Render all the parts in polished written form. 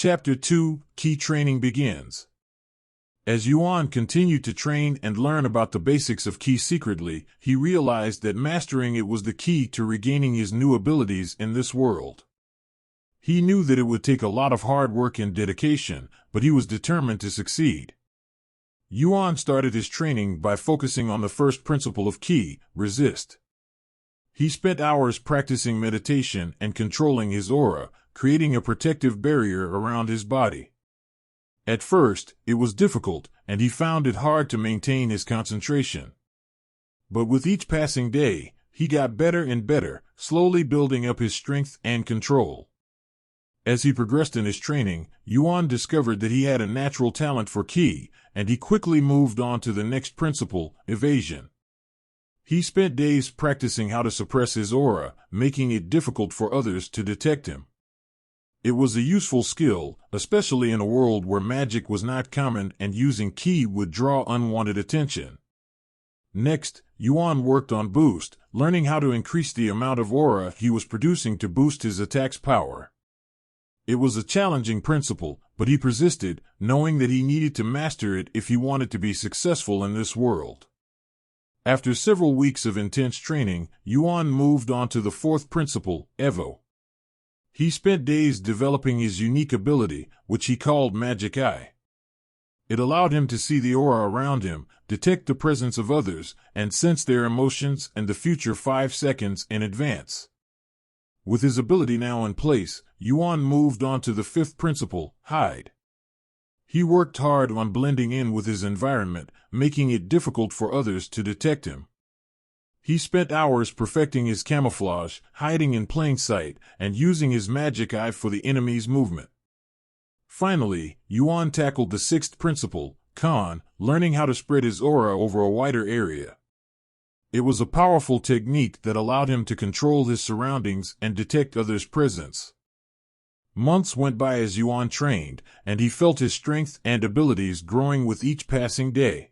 Chapter 2, Key Training begins. As Yuan continued to train and learn about the basics of Ki secretly, he realized that mastering it was the key to regaining his new abilities in this world. He knew that it would take a lot of hard work and dedication, but he was determined to succeed. Yuan started his training by focusing on the first principle of Ki, resist. He spent hours practicing meditation and controlling his aura, creating a protective barrier around his body. At first, it was difficult, and he found it hard to maintain his concentration. But with each passing day, he got better and better, slowly building up his strength and control. As he progressed in his training, Yuan discovered that he had a natural talent for Ki, and he quickly moved on to the next principle, evasion. He spent days practicing how to suppress his aura, making it difficult for others to detect him. It was a useful skill, especially in a world where magic was not common and using Ki would draw unwanted attention. Next, Yuan worked on boost, learning how to increase the amount of aura he was producing to boost his attack's power. It was a challenging principle, but he persisted, knowing that he needed to master it if he wanted to be successful in this world. After several weeks of intense training, Yuan moved on to the fourth principle, Evo. He spent days developing his unique ability, which he called Magic Eye. It allowed him to see the aura around him, detect the presence of others, and sense their emotions and the future 5 seconds in advance. With his ability now in place, Yuan moved on to the fifth principle, Hide. He worked hard on blending in with his environment, making it difficult for others to detect him. He spent hours perfecting his camouflage, hiding in plain sight, and using his magic eye for the enemy's movement. Finally, Yuan tackled the sixth principle, Con, learning how to spread his aura over a wider area. It was a powerful technique that allowed him to control his surroundings and detect others' presence. Months went by as Yuan trained, and he felt his strength and abilities growing with each passing day.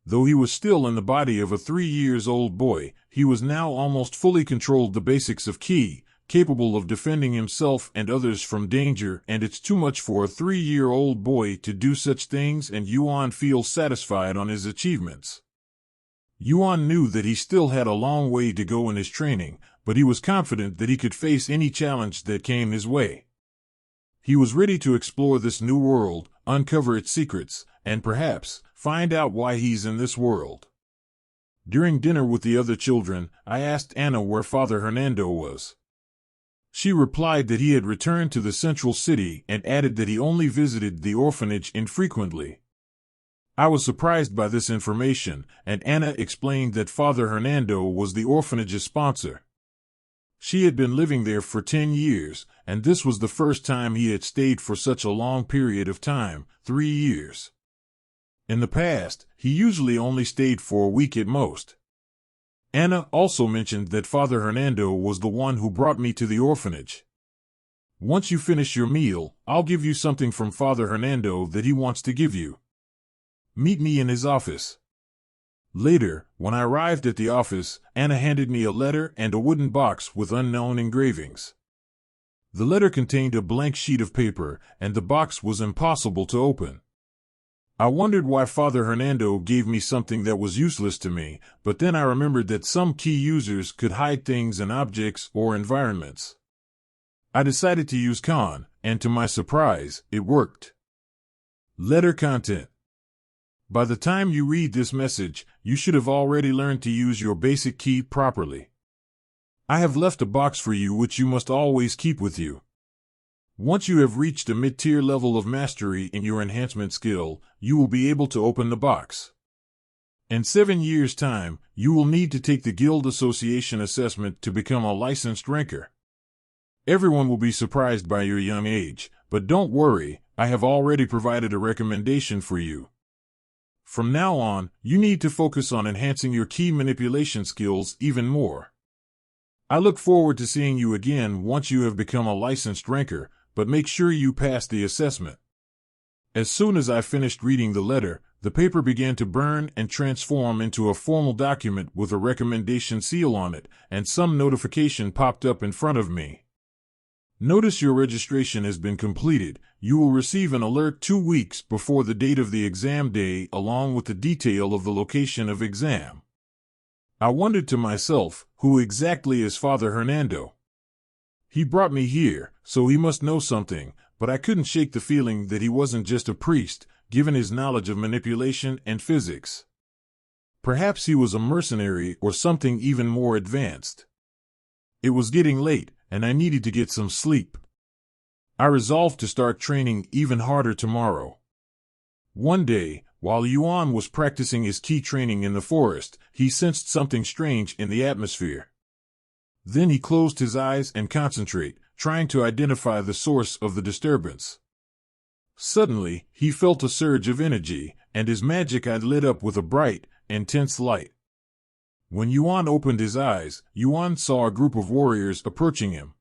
Though he was still in the body of a 3-year-old boy, he was now almost fully controlled the basics of Ki, capable of defending himself and others from danger, and it's too much for a 3-year-old boy to do such things, and Yuan feels satisfied on his achievements. Yuan knew that he still had a long way to go in his training, but he was confident that he could face any challenge that came his way. He was ready to explore this new world, uncover its secrets, and perhaps find out why he's in this world. During dinner with the other children, I asked Anna where Father Hernando was. She replied that he had returned to the central city and added that he only visited the orphanage infrequently. I was surprised by this information, and Anna explained that Father Hernando was the orphanage's sponsor. She had been living there for 10 years, and this was the first time he had stayed for such a long period of time, 3 years. In the past, he usually only stayed for a week at most. Anna also mentioned that Father Hernando was the one who brought me to the orphanage. Once you finish your meal, I'll give you something from Father Hernando that he wants to give you. Meet me in his office. Later, when I arrived at the office, Anna handed me a letter and a wooden box with unknown engravings. The letter contained a blank sheet of paper, and the box was impossible to open. I wondered why Father Hernando gave me something that was useless to me, but then I remembered that some Ki users could hide things in objects or environments. I decided to use Con, and to my surprise, it worked. Letter content. By the time you read this message, you should have already learned to use your basic Ki properly. I have left a box for you which you must always keep with you. Once you have reached a mid-tier level of mastery in your enhancement skill, you will be able to open the box. In 7 years' time, you will need to take the Guild Association assessment to become a licensed ranker. Everyone will be surprised by your young age, but don't worry, I have already provided a recommendation for you. From now on, you need to focus on enhancing your Ki manipulation skills even more. I look forward to seeing you again once you have become a licensed ranker, but make sure you pass the assessment. As soon as I finished reading the letter, the paper began to burn and transform into a formal document with a recommendation seal on it, and some notification popped up in front of me. Notice your registration has been completed. You will receive an alert 2 weeks before the date of the exam day along with the detail of the location of exam. I wondered to myself, who exactly is Father Hernando? He brought me here, so he must know something, but I couldn't shake the feeling that he wasn't just a priest, given his knowledge of manipulation and physics. Perhaps he was a mercenary or something even more advanced. It was getting late, and I needed to get some sleep. I resolved to start training even harder tomorrow. One day, while Yuan was practicing his ki training in the forest, he sensed something strange in the atmosphere. Then he closed his eyes and concentrated, trying to identify the source of the disturbance. Suddenly, he felt a surge of energy, and his magic eye lit up with a bright, intense light. When Yuan opened his eyes, Yuan saw a group of warriors approaching him.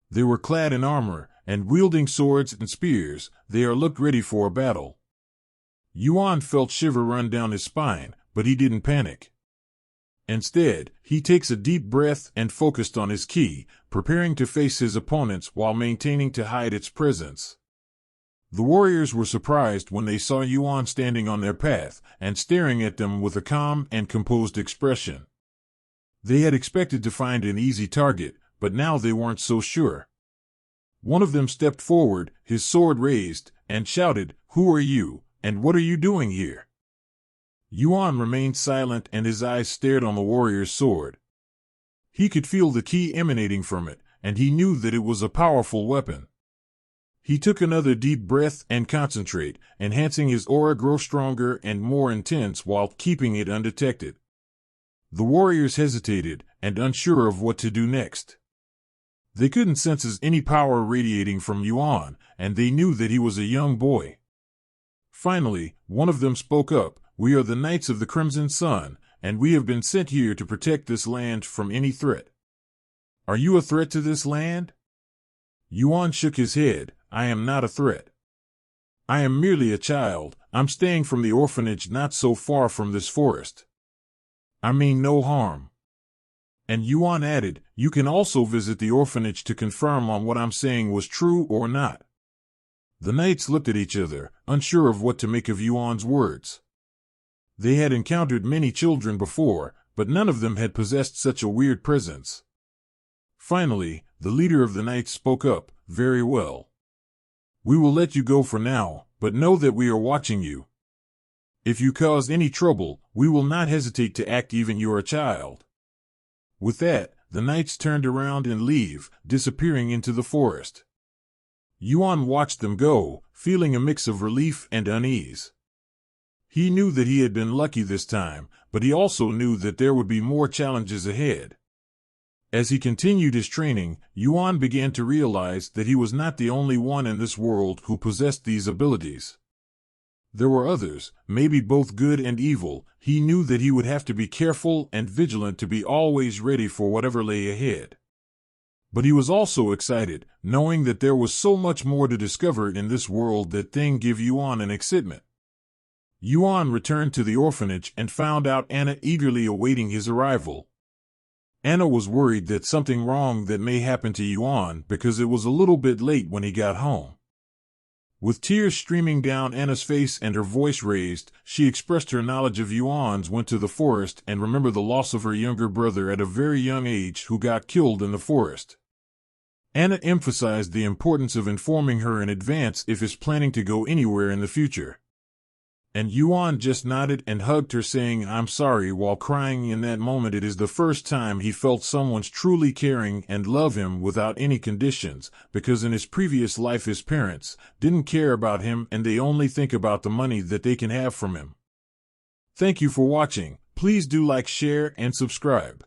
They were clad in armor, and wielding swords and spears. They looked ready for a battle. Yuan felt shiver run down his spine, but he didn't panic. Instead, he takes a deep breath and focused on his ki, preparing to face his opponents while maintaining to hide its presence. The warriors were surprised when they saw Yuan standing on their path and staring at them with a calm and composed expression. They had expected to find an easy target, but now they weren't so sure. One of them stepped forward, his sword raised, and shouted, "Who are you, and what are you doing here?" Yuan remained silent and his eyes stared on the warrior's sword. He could feel the ki emanating from it, and he knew that it was a powerful weapon. He took another deep breath and concentrated, enhancing his aura grow stronger and more intense while keeping it undetected. The warriors hesitated, and unsure of what to do next. They couldn't sense any power radiating from Yuan, and they knew that he was a young boy. Finally, one of them spoke up, "We are the Knights of the Crimson Sun, and we have been sent here to protect this land from any threat." "Are you a threat to this land?" Yuan shook his head. "I am not a threat. I am merely a child. I'm staying from the orphanage not so far from this forest. I mean no harm." And Yuan added, "You can also visit the orphanage to confirm on what I'm saying was true or not." The knights looked at each other, unsure of what to make of Yuan's words. They had encountered many children before, but none of them had possessed such a weird presence. Finally, the leader of the knights spoke up, "Very well. We will let you go for now, but know that we are watching you. If you cause any trouble, we will not hesitate to act even you are a child." With that, the knights turned around and leave, disappearing into the forest. Yuan watched them go, feeling a mix of relief and unease. He knew that he had been lucky this time, but he also knew that there would be more challenges ahead. As he continued his training, Yuan began to realize that he was not the only one in this world who possessed these abilities. There were others, maybe both good and evil. He knew that he would have to be careful and vigilant to be always ready for whatever lay ahead. But he was also excited, knowing that there was so much more to discover in this world that thing gave Yuan an excitement. Yuan returned to the orphanage and found out Anna eagerly awaiting his arrival. Anna was worried that something wrong that may happen to Yuan because it was a little bit late when he got home. With tears streaming down Anna's face and her voice raised, she expressed her knowledge of Yuan's went to the forest and remembered the loss of her younger brother at a very young age who got killed in the forest. Anna emphasized the importance of informing her in advance if he's planning to go anywhere in the future. And Yuan just nodded and hugged her saying "I'm sorry" while crying. In that moment it is the first time he felt someone's truly caring and love him without any conditions, because in his previous life his parents didn't care about him and they only think about the money that they can have from him. Thank you for watching. Please do like, share, and subscribe.